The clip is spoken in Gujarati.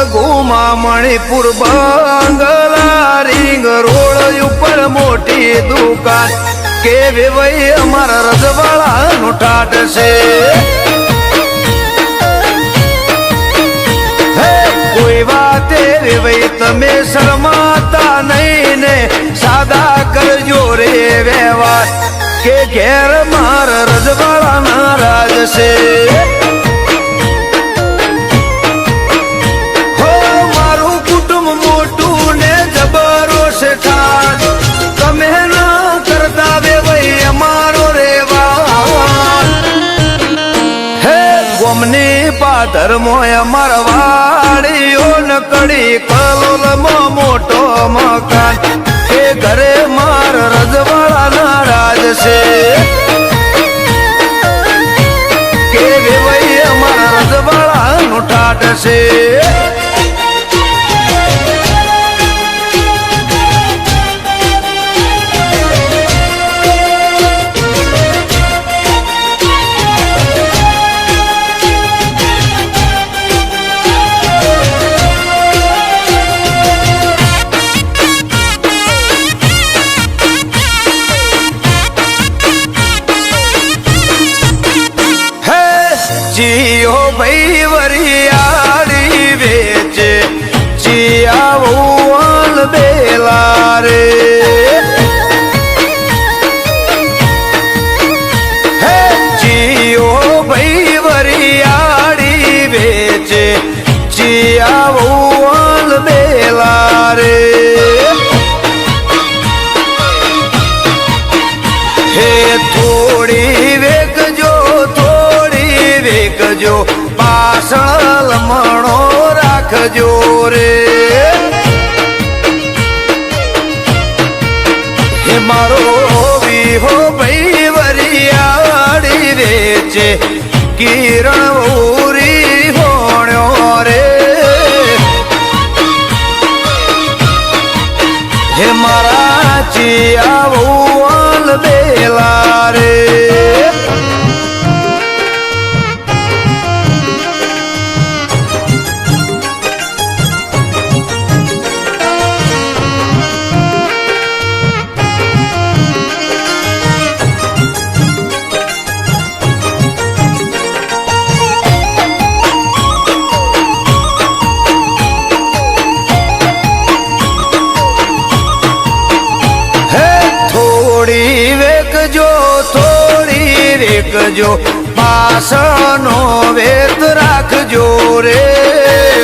ગુમા મણિપુર બંગલા રીંગ રોડ ઉપર મોટી દુકાન કે વેવાઈ અમારા રજવાડાનું ઠાઠ છે. કોઈ વાતે વેવાઈ તમે શરમાતા નહીં ને સાદા કરજો રે વ્યવહાર કે ઘેર મારા રજવાડાના રાજ છે. ધર્મો અમારા વાડીઓ નકડી કલોલમાં મોટો મકાન એ ઘરે માર રજવાડાના રાજ છે કે વેવાઈ અમારા રજવાડાનું ઠાઠ છે. જીઓ ભાઈ વરિયાળી વેચે જીયાવલ બેલા રે હે જીઓ ભાઈ વરિયાળી વેચે જીયાવલ બેલા રે હે થોડી વેકજો વેકજો પાછળ મણો રાખજો રે હે મારો વિહો ભાઈ વરિયાળી વેચે કિરણ ઉરી હોણ્યો રે હે મારા ચિયાવલ બેલા રે જો પાસનો વેત રાખજો રે.